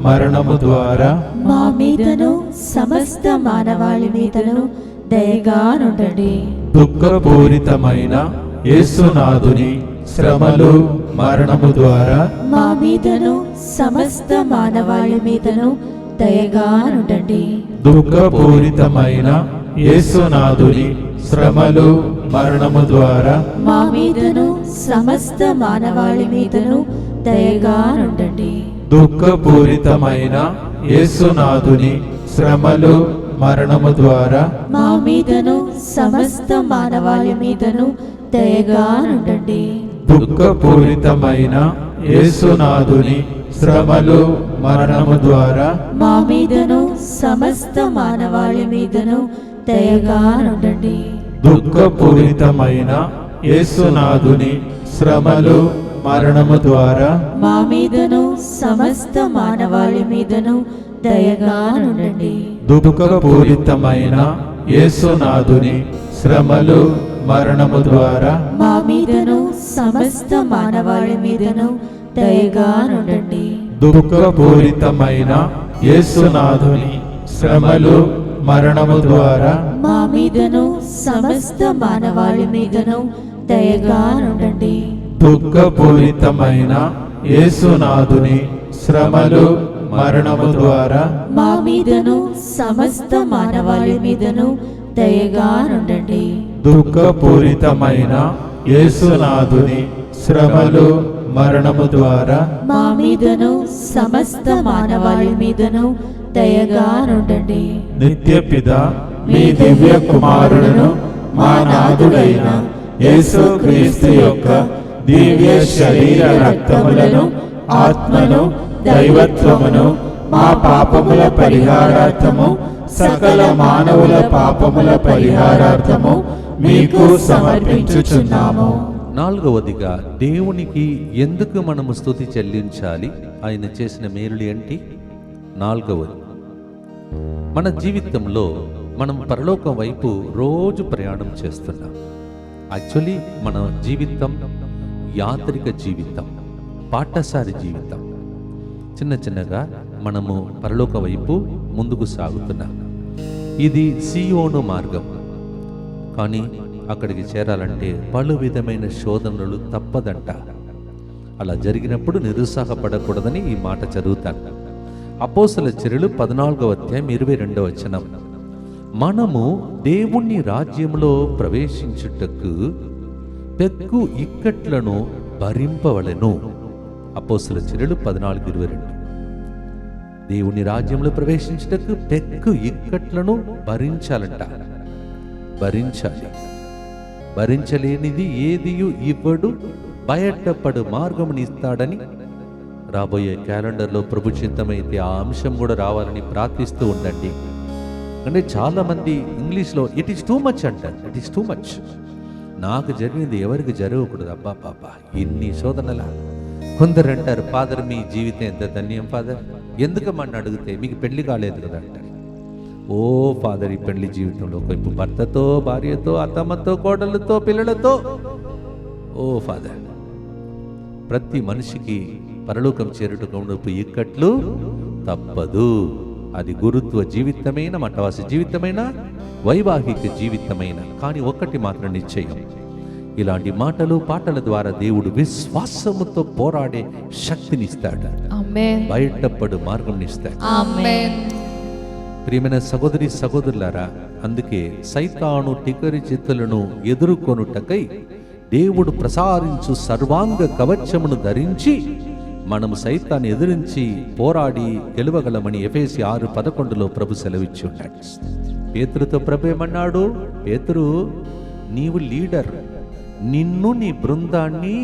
మరణము ద్వారా మా మీదను సమస్త మానవాళి మీదను దయగా నుండండి. దుఃఖపూరితమైన యేసునాథుని శ్రమలు మరణము ద్వారా మా మీదను సమస్త మానవాళి మీదను దయగా నుండండి. దుఃఖపూరితమైన యేసునాథుని శ్రమలు మరణము ద్వారా మా మీదను సమస్త మానవాళి మీదను దయగా నుండండి. దుఃఖపూరితమైన యేసునాథుని శ్రమలు మరణము ద్వారా మా మీదను సమస్త మానవాళి మీదను దయగా నుండండి. దుఃఖపూరితమైన యేసునాథుని శ్రమలు మరణము ద్వారా మా మీదను సమస్త మానవాళి మీదను దయగా నుండండి. దుఃఖపూరితమైన యేసునాథుని శ్రమలు మరణము ద్వారా మా మీదను సమస్త మానవాళి మీదను దయగా నుండండి. దుఃఖపూరితమైన యేసునాథుని శ్రమలు మరణము ద్వారా మా మీదను సమస్త మానవాళి మీదను దయగా నుండండి. దుఃఖపూరితమైన యేసునాథుని శ్రమలు మరణము ద్వారా మా మీదను సమస్త మానవాళి మీదను దయగా నుండండి. దుఃఖపూరితమైన యేసునాథుని శ్రమలు మరణము ద్వారా మా మీదను సమస్త మానవాళి మీదను దయగా నుండండి. దుఃఖపూరితమైన యేసునాథుని శ్రమలు మరణము ద్వారా మా మీదను సమస్త మానవాళి మీదను దయగా నుండండి. నిత్యపిత మీ దివ్య కుమారులను మా నాథుడైన యేసుక్రీస్తు యొక్క దివ్య శరీర రక్తములను ఆత్మను దైవత్వమును మా పాపముల పరిహారార్థము సకల మానవుల పాపముల పరిహారార్థము మీకు సమర్పించుచున్నాము. 4వదిగా దేవునికి ఎందుకు మనము స్తుతి చెల్లించాలి? ఆయన చేసిన మేలులు ఏంటి? 4వది, మన జీవితంలో మనం పరలోకం వైపు రోజు ప్రయాణం చేస్తున్నాం. యాక్చువల్లీ మన జీవితం యాత్రిక జీవితం, పాఠశాల జీవితం. చిన్న చిన్నగా మనము పరలోక వైపు ముందుకు సాగుతున్నాం. ఇది సియోను మార్గం. కానీ అక్కడికి చేరాలంటే పలు విధమైన శోధనలు తప్పదంట. అలా జరిగినప్పుడు నిరుత్సాహపడకూడదని ఈ మాట చదువుతాను. అపోస్తల చర్యలు 14వ అధ్యాయం 22వ వచనం. మనము దేవుని రాజ్యంలో ప్రవేశించుటకు పెక్కు ఇక్కట్లను భరింపవలెను. అపోస్తల చర్యలు 14:22. దేవుని రాజ్యంలో ప్రవేశించుటకు పెక్కు ఇక్కట్లను భరించాలంట. భరించాలి. భరించలేనిది ఏదియు ఇవ్వడు, బయటపడు మార్గముని ఇస్తాడని రాబోయే క్యాలెండర్లో ప్రభు చిత్తమైతే ఆ అంశం కూడా రావాలని ప్రార్థిస్తూ ఉండండి. అంటే చాలామంది ఇంగ్లీష్లో ఇట్ ఈస్ టూ మచ్ అంటారు. It is too much. నాకు జరిగింది ఎవరికి జరగకూడదు. అబ్బా పాపా ఇన్ని శోధనలా. కొందరు అంటారు, ఫాదర్ మీ జీవితం ఎంత ధన్యం ఫాదర్, ఎందుకమ్మని అడిగితే మీకు పెళ్లి కాలేదు కదా అంటారు. ఓ ఫాదర్, ఈ పెళ్లి జీవితంలో ఒకవైపు భర్తతో, భార్యతో, అత్తమ్మతో, కోడళ్ళతో, పిల్లలతో, ఓ ఫాదర్, ప్రతి మనిషికి పరలోకం చేరుటకు ఉన్నప్పుడు ఇక్కట్లు తప్పదు. అది గురుత్వ జీవితమైన, మఠవాసి జీవితమైన, వైవాహిక జీవితమైన. కానీ ఒక్కటి మాత్రం నిశ్చయం, ఇలాంటి మాటలు పాటల ద్వారా దేవుడు విశ్వాసముతో పోరాడే శక్తినిస్తాడు, ఆమేన్, బయటపడు మార్గం ఇస్తాడు. ఆమేన్. ప్రియమైన సహోదరి సహోదరులారా, అందుకే సైతాను టికరి చిత్తులను ఎదుర్కొనుటకై దేవుడు ప్రసారించు సర్వాంగ కవచమును ధరించి మనము సైతాన్ని ఎదిరించి పోరాడి గెలవగలమని ఎఫెసీ 6:11 ప్రభు సెలవిచ్చి ఉన్నాడు. పేతురుతో ప్రభు ఏమన్నాడు? పేతురు, నీవు లీడర్, నిన్ను నీ బృందాన్ని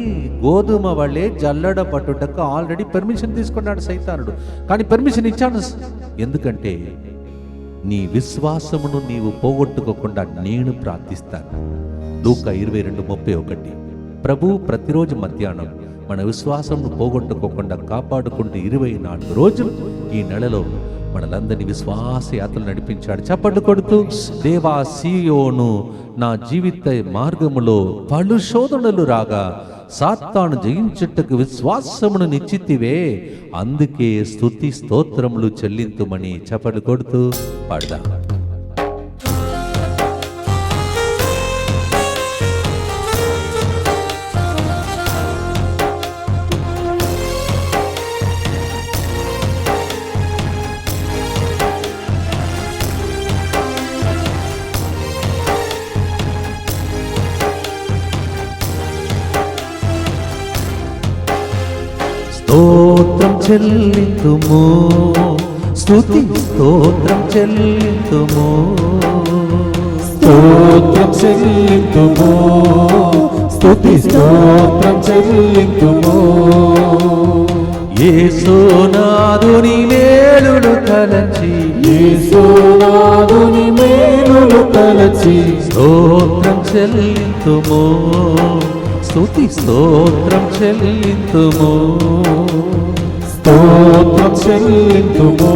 గోధుమ వలె జల్లడ పట్టుటకు ఆల్రెడీ పర్మిషన్ తీసుకున్నాడు సైతానుడు. కానీ పర్మిషన్ ఇచ్చాను ఎందుకంటే నీ విశ్వాసమును నీవు పోగొట్టుకోకుండా నేను ప్రార్థిస్తాను. లూకా 22:31. ప్రభు ప్రతిరోజు మధ్యాహ్నం మన విశ్వాసమును పోగొట్టుకోకుండా కాపాడుకుంటూ 24 రోజులు ఈ నెలలో మనలందరినీ విశ్వాస యాత్రలు నడిపించాడు. చప్పట్లు కొడుతూ, దేవా సీయోను నా జీవిత మార్గములో పలు శోధనలు రాగా సాతాను జయించుటకు విశ్వాసమును నిశ్చితివే, అందుకే స్తుతి స్తోత్రములు చెల్లింతుమని చప్పట్లు కొడుతూ పాడదాం. స్తోత్రం చెల్లింతుము, స్తుతి స్తోత్రం చెల్లింతుము, స్తోత్రం చెల్లింతుము, స్తుతి స్తోత్రం చెల్లింతుము. యేసునాథుని మేలులు తలచి, యేసునాథుని మేలులు తలచి స్తోత్రం చెల్లింతుము, స్తుతి స్తోత్రం చెల్లింతుము, స్తోత్రం చెల్లింతుము,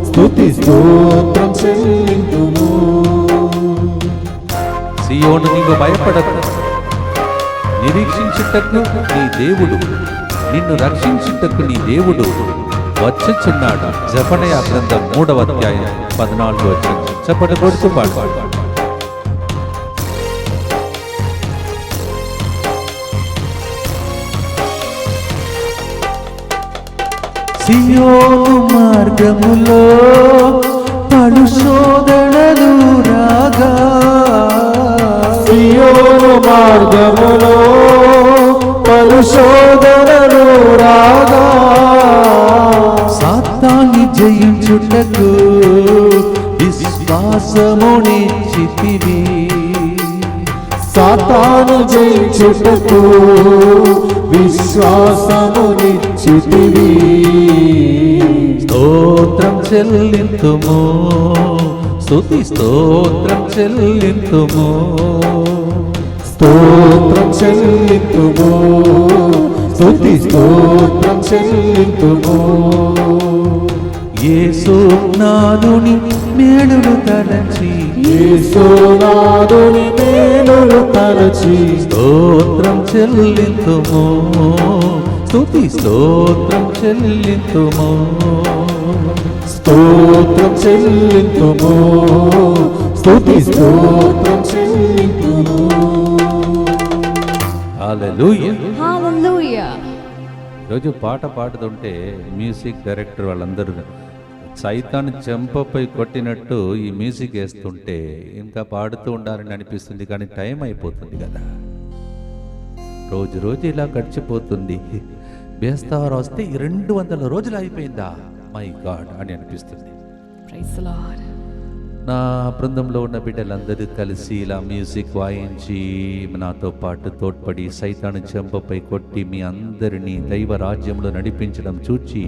స్తుతి స్తోత్రం చెల్లింతుము. సీయోను నీవు భయపడకు, నిరీక్షించుటకు నీ దేవుడు, నిన్ను రక్షించుటకు నీ దేవుడు వచ్చుచున్నాడు. జెఫనయా గ్రంథం 3:14. చప్పట్లు కొడుతూ పాడు. సియోను మార్గములో పలు శోధనలు రాగా, సియోను మార్గములో పలు శోధనలు రాగా, సాతాన్ని జయించుటకు విశ్వాసమునిచ్చితివి, సాతాను జయించుటకు విశ్వాసమునిచ్చితివి. స్తోత్రం చెల్లింతుము, స్తుతి స్తోత్రం చెల్లింతుము, స్తోత్రం చెల్లింతుము, స్తుతి స్తోత్రం చెల్లింతుము. యేసునాథుని మేలులు తలచి, యేసునాథుని మేలులు తలచి స్తోత్రం చెల్లింతుము, స్తుతి స్తోత్రం చెల్లింతుము, స్తోత్రం చెల్లింతుము, స్తుతి స్తోత్రం చెల్లింతుము. హల్లెలూయా. హల్లెలూయా. రోజు పాట పాడుతుంటే మ్యూజిక్ డైరెక్టర్ వాళ్ళందరూ సైతాన్ని చెంపపై కొట్టినట్టు ఈ మ్యూజిక్ వేస్తుంటే ఇంకా పాడుతూ ఉండాలని అనిపిస్తుంది. కానీ టైం అయిపోతుంది కదా, రోజు రోజు ఇలా గడిచిపోతుంది. బేస్తవారం వస్తే 200 రోజులు అయిపోయిందా, మై గాడ్ అని అనిపిస్తుంది. Praise the Lord. నా బృందంలో ఉన్న బిడ్డలందరూ కలిసి ఇలా మ్యూజిక్ వాయించి నాతో పాటు తోడ్పడి సైతాను చెంపపై కొట్టి మీ అందరినీ దైవ రాజ్యంలో నడిపించడం చూచి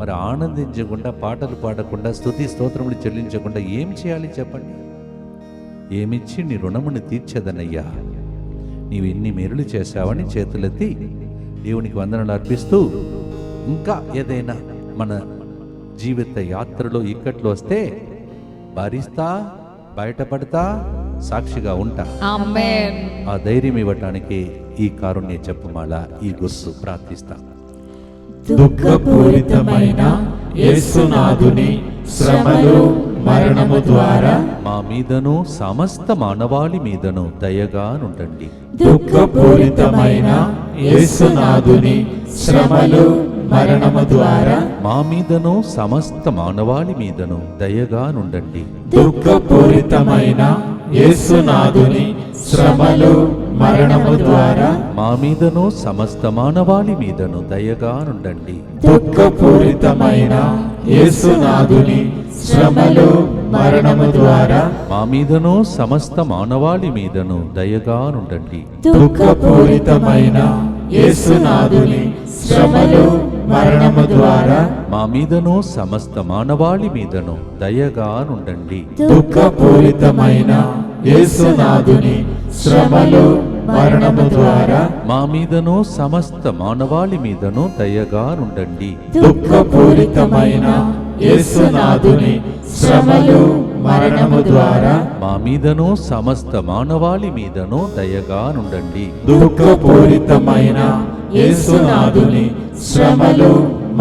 మరి ఆనందించకుండా, పాటలు పాడకుండా, స్తుతి స్తోత్రములు చెల్లించకుండా ఏం చేయాలి చెప్పండి? ఏమిచ్చి నీ రుణముని తీర్చేదనయ్యా, నీవు ఎన్ని మేలులు చేశావని చేతులెత్తి దేవునికి వందనలు అర్పిస్తూ, ఇంకా ఏదైనా మన జీవిత యాత్రలో ఇక్కట్లు వస్తే భరిస్తా, బయటపడతా, సాక్షిగా ఉంటా. ఆమేన్. ఆ ధైర్యం ఇవ్వటానికి ఈ కారుణ్య జపమాల, ఈ గుర్తు ప్రార్థిస్తా. దుఃఖపూరితమైన యేసునాథుని శ్రమలు మరణము ద్వారా మా మీదను సమస్త మానవాళి మీదను దయగా నుండండి. దుఃఖపూరితమైన యేసునాథుని శ్రమలు మరణము ద్వారా మా మీదను సమస్త మానవాళి మీదను దయగా నుండండి. దుఃఖపూరితమైన యేసునాథుని శ్రమలు మరణము ద్వారా మా మీదను సమస్త మానవాళి మీదను దయగా నుండండి. దుఃఖపూరితమైన యేసునాథుని శ్రమలు మరణము ద్వారా మా మీదను సమస్త మానవాళి మీదను దయగా నుండండి. దుఃఖపూరితమైన యేసునాథుని శ్రమలు మరణము ద్వారా మా మీదను సమస్త మానవాళి మీదను దయగా నుండండి. దుఃఖపూరితమైన యేసునాథుని శ్రమలు మరణము ద్వారా మా మీదను సమస్త మానవాళి మీదను దయగా నుండండి. దుఃఖపూరితమైన యేసునాథుని శ్రమలు మరణము ద్వారా మా మీదను సమస్త మానవాళి మీదను దయగా నుండండి. దుఃఖపూరితమైన యేసునాథుని శ్రమలు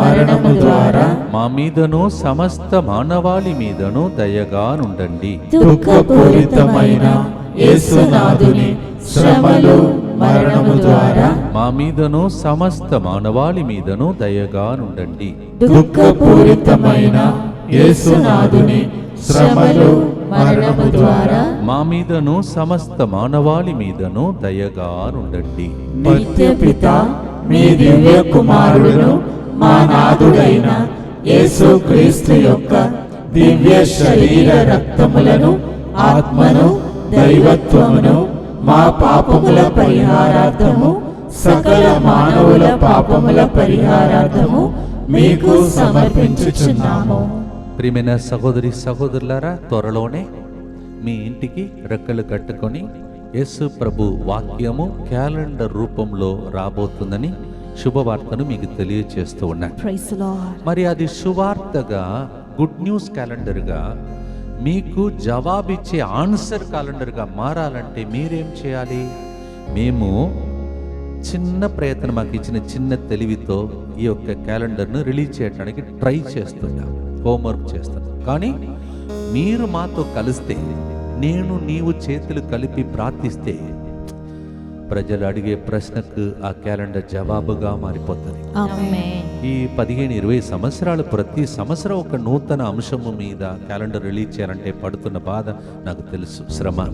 మరణము ద్వారా మా మీదను సమస్త మానవాళి మీదను దయగా నుండండి. దుఃఖపూరితమైన యేసునాథుని శ్రమలు మరణము ద్వారా మా మీదను సమస్త మానవాళి మీదను దయగా నుండండి. దుఃఖపూరితమైన యేసునాథుని శ్రమలు మరణము ద్వారా మా మీదను సమస్త మానవాళి మీదను దయగా నుండండి. నిత్యపిత మీ దివ్య కుమారుడును మా నాథుడైన యేసుక్రీస్తు యొక్క దివ్య శరీర రక్తములను, ఆత్మను, దైవత్వమును మా పాపముల పరిహారార్థము, సకల మానవుల పాపముల పరిహారార్థము మీకు సమర్పించుచున్నాము. ప్రియమైన సహోదరి సహోదరులారా, త్వరలోనే మీ ఇంటికి రెక్కలు కట్టుకొని యేసు ప్రభు వాక్యము క్యాలెండర్ రూపంలో రాబోతుందని శుభవార్తను మీకు తెలియచేస్తూ ఉన్నాను. Praise the Lord. మరి అది సువార్తగా, గుడ్ న్యూస్ క్యాలెండర్గా, మీకు జవాబిచ్చే ఆన్సర్ క్యాలెండర్గా మారాలంటే మీరేం చేయాలి? మేము చిన్న ప్రయత్నం, మాకు ఇచ్చిన చిన్న తెలివితో ఈ యొక్క క్యాలెండర్ను రిలీజ్ చేయడానికి ట్రై చేస్తున్నాం, హోంవర్క్ చేస్తున్నాం. కానీ మీరు మాతో కలిస్తే, నేను నీవు చేతులు కలిపి ప్రార్థిస్తే, ప్రజలు అడిగే ప్రశ్నకు ఆ క్యాలెండర్ జవాబుగా మారిపోతుంది. ఆమేన్. ఈ 15-20 సంవత్సరాలు ప్రతి సంవత్సరం ఒక నూతన అంశము మీద క్యాలెండర్ రిలీజ్ చేయాలంటే పడుతున్న బాధ నాకు తెలుసు, శ్రమ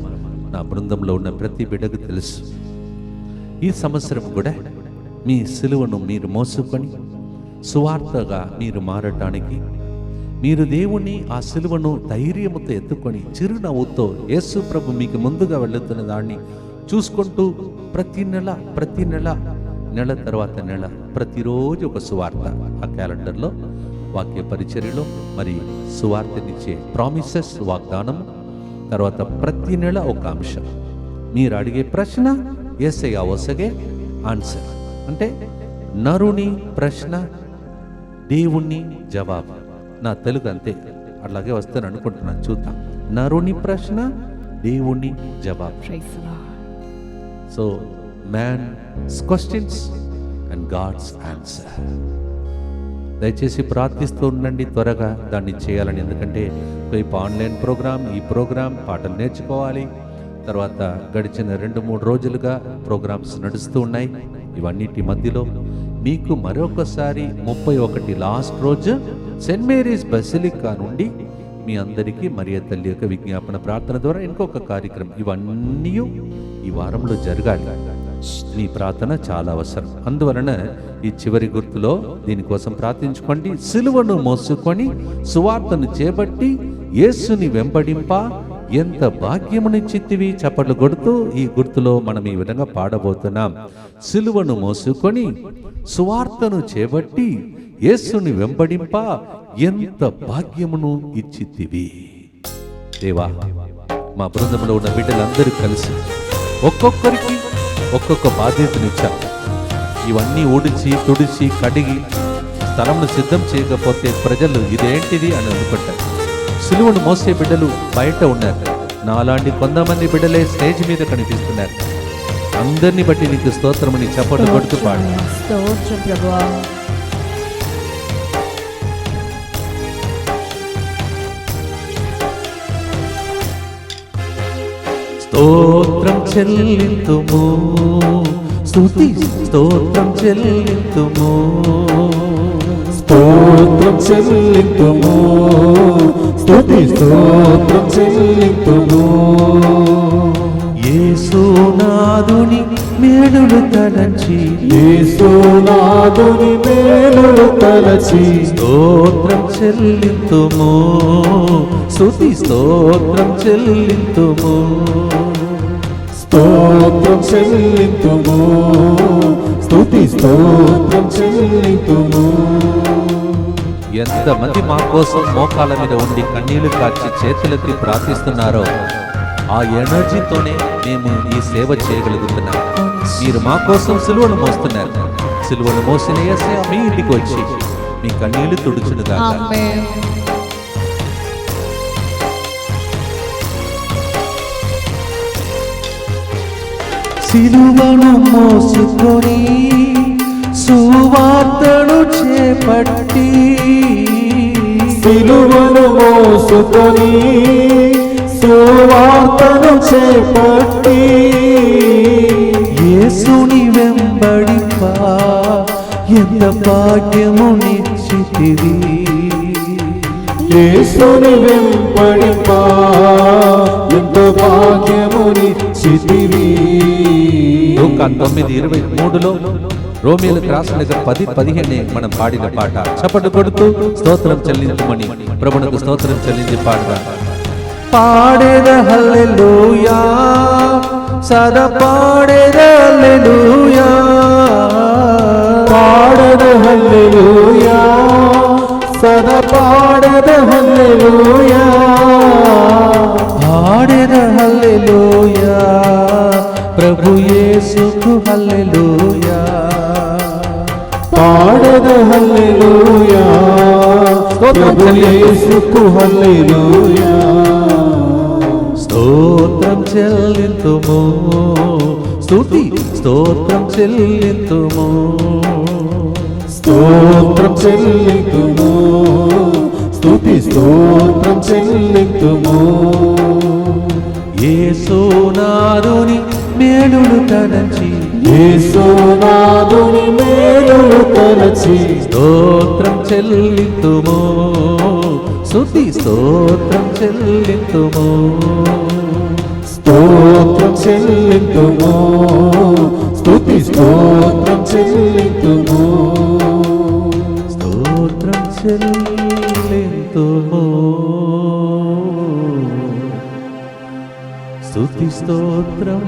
నా బృందంలో ఉన్న ప్రతి బిడ్డకు తెలుసు. ఈ సంవత్సరం కూడా మీ సిలువను మీరు మోసుకొని సువార్తగా మీరు మారటానికి, మీరు దేవుని ఆ సిలువను ధైర్యముతో ఎత్తుకొని చిరునవ్వుతో యేసు ప్రభు మీకు ముందుగా వెళుతున్న దాన్ని చూసుకుంటూ ప్రతి నెల నెల తర్వాత నెల ప్రతిరోజు ఒక సువార్త ఆ క్యాలెండర్లో, వాక్య పరిచర్యలో మరి సువార్తనిచ్చే ప్రామిసెస్, వాగ్దానం, తర్వాత ప్రతి నెల ఒక అంశం. మీరు అడిగే ప్రశ్న యేసయ్య ఒసగే ఆన్సర్. అంటే నరుని ప్రశ్న, దేవుని జవాబు. నా తెలుగు అంతే, అట్లాగే వస్తాను అనుకుంటున్నాను, చూద్దాం. నరుని ప్రశ్న, దేవుని జవాబు. Praise the Lord. So man's questions and God's answer. దయచేసి ప్రార్థిస్తూ ఉండండి త్వరగా దాన్ని చేయాలని. ఎందుకంటే రేపు ఆన్లైన్ ప్రోగ్రామ్, ఈ ప్రోగ్రామ్ పాటలు నేర్చుకోవాలి. తర్వాత గడిచిన 2-3 రోజులుగా ప్రోగ్రామ్స్ నడుస్తూ ఉన్నాయి. ఇవన్నిటి మధ్యలో మీకు మరొకసారి 31 లాస్ట్ రోజు సెయింట్ మేరీస్ బసిలికా నుండి మీ అందరికీ మరియ తల్లి యొక్క విజ్ఞాపన ప్రార్థన ద్వారా ఇంకొక కార్యక్రమం, ఇవన్నీ ఈ వారంలో జరగాలి. మీ ప్రార్థన చాలా అవసరం. అందువలన ఈ చివరి గుర్తులో దీనికోసం ప్రార్థించుకోండి. సిలువను మోసుకొని సువార్తను చేపట్టి యేసుని వెంబడింప ఎంత భాగ్యమునిచ్చితివి. చప్పట్లు కొడుతూ ఈ గుర్తులో మనం ఈ విధంగా పాడబోతున్నాం. సిలువను మోసుకొని సువార్తను చేపట్టి యేసుని వెంబడింప ఎంత భాగ్యమును ఇచ్చితివి. దేవా, మా బృందంలో ఉన్న బిడ్డలందరూ కలిసి ఒక్కొక్కరికి ఒక్కొక్క బాధ్యతనిచ్చారు. ఇవన్నీ ఊడిచి తుడిచి కడిగి స్థలంను సిద్ధం చేయకపోతే ప్రజలు ఇదేంటిది అని అనుకుంటారు. సిలువను మోసే బిడ్డలు బయట ఉన్నారు. నాలాంటి కొంతమంది బిడ్డలే స్టేజ్ మీద కనిపిస్తున్నారు. అందరిని బట్టి నీకు స్తోత్రమని చప్పట్లు కొడుతూ పాడు. స్తోత్రం ప్రభువా. స్తోత్రం చెల్లింతుము, స్తుతి స్తోత్రం చెల్లింతుము, స్తోత్రం చెల్లింతుము, స్తుతి స్తోత్రం చెల్లింతుము. యేసునాథుని మేలులు తలచి, యేసునాథుని మేలులు తలచి, స్తోత్రం చెల్లింతుము, స్తుతి స్తోత్రం చెల్లింతుము, స్తోత్రం చెల్లింతుము, స్తుతి స్తోత్రం చెల్లింతుము. ఎంతమంది మా కోసం మోకాల మీద ఉండి కన్నీళ్లు కార్చి చేతులెత్తి ప్రార్థిస్తున్నారో ఆ ఎనర్జీతోనే మేము ఈ సేవ చేయగలుగుతున్నాం. మీరు మా కోసం సిలువను మోస్తున్నారు. సిలువను మోసిన యేసయ్య మీ ఇంటికి వచ్చి మీ కన్నీళ్లు తుడుచునుగా. ఆమేన్. సిలువను మోసుకొని సువార్తను చేపట్టి, సిలువను మోసుకొని సువార్తను చేపట్టి, యేసుని వెంబడిపా ఎంత భాగ్యము నిశ్చితివి, యేసుని వెంబడిపా ఎంత భాగ్యమునిచ్చితివి. లూకా 9:23లో రోమీయులకు రాసిన 10:15 మనం పాడిన పాట. చప్పట్లు కొడుతూ స్తోత్రం చెల్లించమని ప్రభువుకు స్తోత్రం చెల్లించి పాడదా. పాడేద హల్లెలూయా, సదా పాడేద హల్లెలూయా, పాడద హల్లెలూయా, సదా పాడద హల్లెలూయా, పాడేద హల్లెలూయా, ప్రభు యేసుకు హల్లెలూయా, పాడద హల్లెలూయా, ప్రభు యేసుకు హల్లెలూయా. స్తోత్రం చెల్లింతుము, స్తుతి స్తోత్రం చెల్లింతుము, స్తోత్రం చెల్లింతుము, స్తుతి స్తోత్రం చెల్లింతుము. యేసునాథుని మేలులు తలచి, యేసునాథుని మేలులు తలచి, స్తోత్రం చెల్లింతుము, స్తుతి స్తోత్రం చెల్లింతుము, స్తోత్రం చెల్లింతుము, స్తుతి స్తోత్రం చెల్లింతుము. స్తోత్రం చెల్లింతుము, స్తుతి స్తోత్రం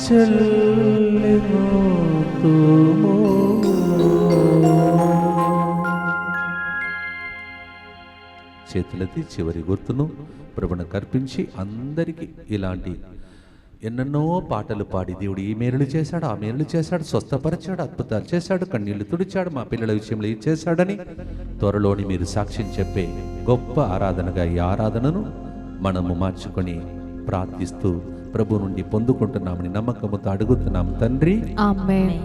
చెల్లింతుము. చేతులెత్తి చివరి గుర్తును ప్రభువునకు అర్పించి అందరికీ ఇలాంటి ఎన్నెన్నో పాటలు పాడి దేవుడు ఈ మేలులు చేశాడు, ఆ మేలులు చేశాడు, స్వస్థపరిచాడు, అద్భుతాలు చేశాడు, కన్నీళ్లు తుడిచాడు, మా పిల్లల విషయంలో ఇది చేశాడని త్వరలోని మీరు సాక్ష్యం చెప్పే గొప్ప ఆరాధనగా ఈ ఆరాధనను మనము మార్చుకొని ప్రార్థిస్తూ ప్రభు నుండి పొందుకుంటున్నామని నమ్మకముతో అడుగుతున్నాం తండ్రి. ఆమేన్.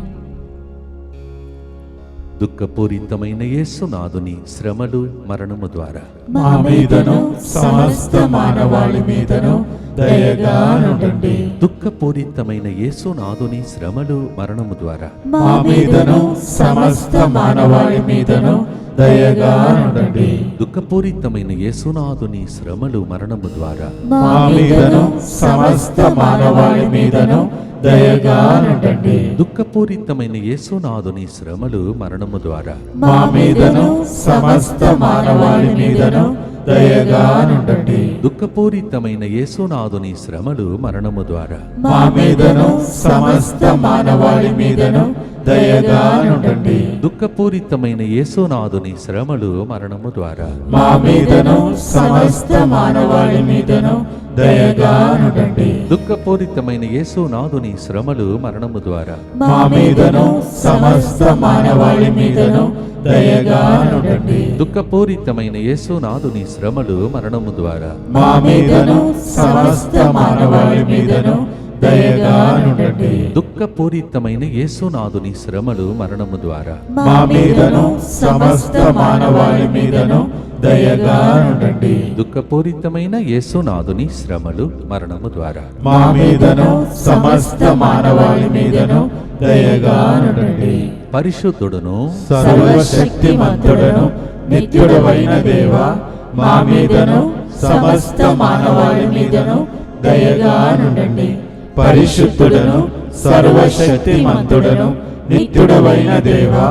దుఃఖపూరితమైన యేసునాథుని శ్రమలు మరణము ద్వారా మా మీదను సమస్త మానవాళి మీదను దయగా నుండండి. దుఃఖపూరితమైన యేసునాథుని శ్రమలు మరణము ద్వారా మా మీదను సమస్త మానవాళి మీదను దయగా నుండండి. దుఃఖపూరితమైన యేసునాథుని శ్రమలు మరణము ద్వారా మా మీదను సమస్త మానవాళి మీదను దయగా నుండండి. దుఃఖపూరితమైన యేసునాథుని శ్రమలు మరణము ద్వారా మా మీదను సమస్త మానవాళి మీదను దయగా నుండండి. దుఃఖపూరితమైన యేసునాథుని శ్రమలు మరణము ద్వారా మా మీదను సమస్త మానవాళి మీదను దయగా నుండండి. దుఃఖపూరితమైన యేసునాథుని శ్రమలు మరణము ద్వారా మా మీదను సమస్త మానవాళి మీదను దయగా నుండండి. దుఃఖపూరితమైన యేసునాథుని శ్రమలు మరణము ద్వారా మా మీదను సమస్త మానవాళి మీదను దయగానుండండి. దుఃఖపూరితమైన యేసునాథుని శ్రమలు మరణము ద్వారా మా మీదను సమస్త మానవాళి మీదను దయగానుండండి. దుఃఖపూరితమైన యేసునాథుని శ్రమలు మరణము ద్వారా మా మీదను సమస్త మానవాళి మీదను దయగానుండండి. దుఃఖపూరితమైన యేసునాథుని శ్రమలు మరణము ద్వారా మా మీదను సమస్త మానవాళి మీదను దయగానుండండి. పరిశుద్ధుడును సర్వశక్తిమంతుడను నిత్యుడవైన దేవా, మా మీదను సమస్త మానవాళి మీదను దయగానుండండి. పరిశుద్ధుడను సర్వశక్తిమంతుడను నిత్యుడవైన దేవా,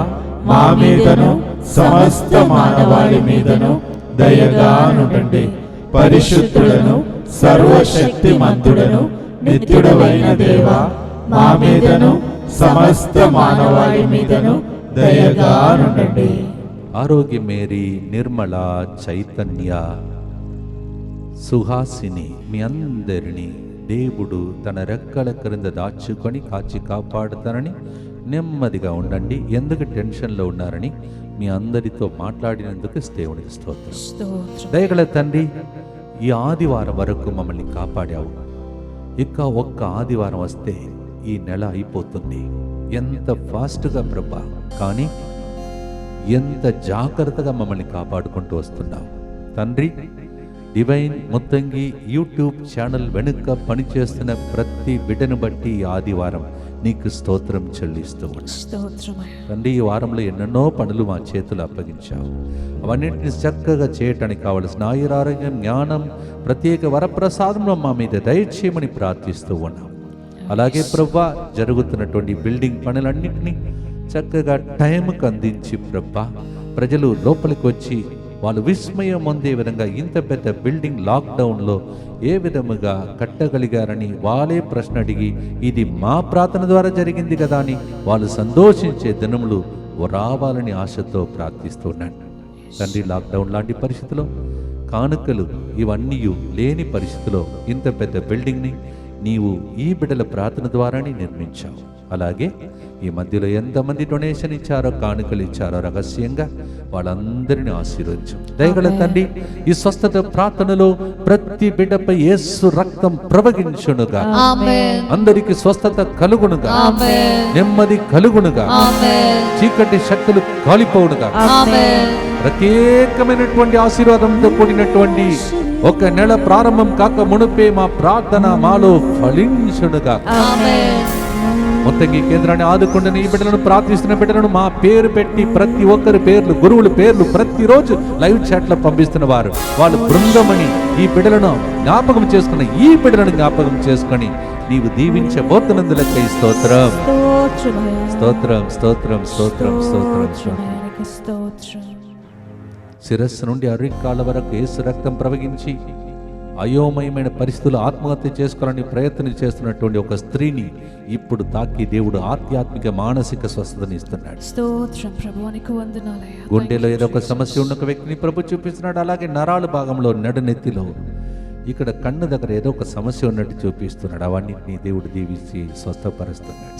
మా మీదను సమస్త మానవాళి మీదను దయగానుండండి. పరిశుద్ధుడను సర్వశక్తిమంతుడను నిత్యుడవైన దేవా, మా మీదను సమస్త మానవాళి మీదను దయగానుండండి. ఆరోగ్య మేరీ, నిర్మల, చైతన్య, సుహాసిని మీ అందరినీ దేవుడు తన రెక్కల క్రింద దాచుకొని కాచి కాపాడుతానని నెమ్మదిగా ఉండండి. ఎందుకు టెన్షన్లో ఉన్నారని మీ అందరితో మాట్లాడినందుకు దేవునికి స్తోత్రం. దయగల తండ్రి, ఈ ఆదివారం వరకు మమ్మల్ని కాపాడావు. ఇక ఒక్క ఆదివారం వస్తే ఈ నెల అయిపోతుంది. ఎంత ఫాస్ట్గా ప్రభా, కానీ ఎంత జాగ్రత్తగా మమ్మల్ని కాపాడుకుంటూ వస్తున్నావు తండ్రి. డివైన్ ముత్తంగి యూట్యూబ్ ఛానల్ వెనుక పనిచేస్తున్న ప్రతి బిడ్డను బట్టి ఈ ఆదివారం నీకు స్తోత్రం చెల్లిస్తూ తండ్రి. ఈ వారంలో ఎన్నెన్నో పనులు మా చేతులు అప్పగించావు. అవన్నింటిని చక్కగా చేయటానికి కావలసిన ఆయురారోగ్యం, జ్ఞానం, ప్రత్యేక వరప్రసాదంలో మా మీద దయచేయమని ప్రార్థిస్తూ ఉన్నాం. అలాగే ప్రభా, జరుగుతున్నటువంటి బిల్డింగ్ పనులన్నింటినీ చక్కగా టైంకి అందించి ప్రభా, ప్రజలు లోపలికి వచ్చి వాళ్ళు విస్మయం పొందే విధంగా ఇంత పెద్ద బిల్డింగ్ లాక్డౌన్లో ఏ విధముగా కట్టగలిగారని వాళ్ళే ప్రశ్న అడిగి, ఇది మా ప్రార్థన ద్వారా జరిగింది కదా అని వాళ్ళు సంతోషించే దినములు రావాలని ఆశతో ప్రార్థిస్తున్నాను తండ్రి. లాక్డౌన్ లాంటి పరిస్థితిలో కానుకలు ఇవన్నీ లేని పరిస్థితిలో ఇంత పెద్ద బిల్డింగ్ని నీవు ఈ బిడ్డల ప్రార్థన ద్వారానే నిర్మించావు. అలాగే ఈ మధ్యలో ఎంతమంది డొనేషన్ ఇచ్చారో, కానుకలు ఇచ్చారో రహస్యంగా వాళ్ళందరినీ ఆశీర్వదించు. దయగల తండ్రి, ఈ స్వస్థత ప్రార్థనలో ప్రతి బిడ్డపై యేసు రక్తం ప్రవహించునుగా. అందరికి స్వస్థత కలుగునుగా, నెమ్మది కలుగునుగా, చీకటి శక్తులు కాలిపోవునుగా. ప్రత్యేకమైనటువంటి ఆశీర్వాదంతో కూడినటువంటి ఒక నెల ప్రారంభం కాక మునుపే మా ప్రార్థన మాలో ఫలించునుగా. మొత్తంగా ఈ కేంద్రాన్ని ఆదుకుంటున్న ఈ బిడ్డలను, ప్రార్థిస్తున్న బిడ్డలను మా పేరు పెట్టి ప్రతి ఒక్కరి పేర్లు, గురువుల పేర్లు ప్రతిరోజు లైవ్ చాట్లో పంపిస్తున్న వారు వాళ్ళు బృందమని ఈ బిడ్డలను జ్ఞాపకం చేసుకున్న ఈ బిడ్డలను జ్ఞాపకం చేసుకొని నీవు దీవించబోతున్నందులకై స్తోత్రం స్తోత్రం స్తోత్రం స్తోత్రం స్తోత్రం. శిరస్సు నుండి అరికాళ్ళ వరకు యేసు రక్తం ప్రవహించి అయోమయమైన పరిస్థితులు ఆత్మహత్య చేసుకోవాలని ప్రయత్నం చేస్తున్నటువంటి ఒక స్త్రీని ఇప్పుడు తాకి దేవుడు ఆధ్యాత్మిక మానసిక స్వస్థతని ఇస్తున్నాడు. గుండెలో ఏదో ఒక సమస్య ఉన్న ఒక వ్యక్తిని ప్రభు చూపిస్తున్నాడు. అలాగే నరాల భాగంలో, నడునెత్తిలో, ఇక్కడ కన్ను దగ్గర ఏదో ఒక సమస్య ఉన్నట్టు చూపిస్తున్నాడు. అవన్నింటినీ దేవుడు దీవించి స్వస్థపరుస్తున్నాడు.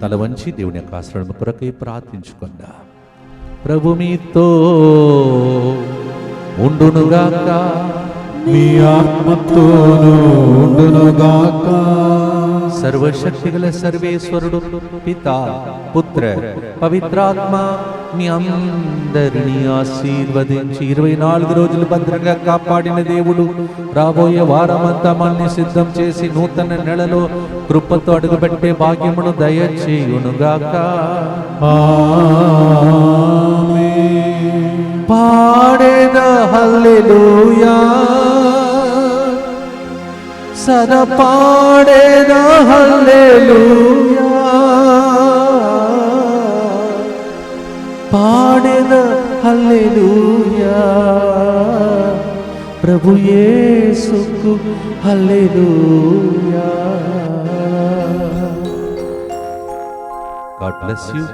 తల వంచి దేవుని యొక్క ఆశ్రయం కొరకై ప్రార్థించుకుందా. ప్రభు మీతో ఉండునుగాక, మీ ఆత్మతోనూ ఉండునుగాక. సర్వశక్తిగల సర్వేశ్వరుడు పితా, పుత్ర, పవిత్రాత్మ మీ అందరినీ ఆశీర్వదించి 24 రోజులు భద్రంగా కాపాడిన దేవుడు రాబోయే వారమంతా మనల్ని సిద్ధం చేసి నూతన నెలలో కృపతో అడుగుపెట్టే భాగ్యమును దయచేయునుగాక. పాడేద హల్లెలూయా, సదా పాడేద హల్లెలూయా, పాడేద హల్లెలూయా, ప్రభు యేసుకు హల్లెలూయా. God bless you.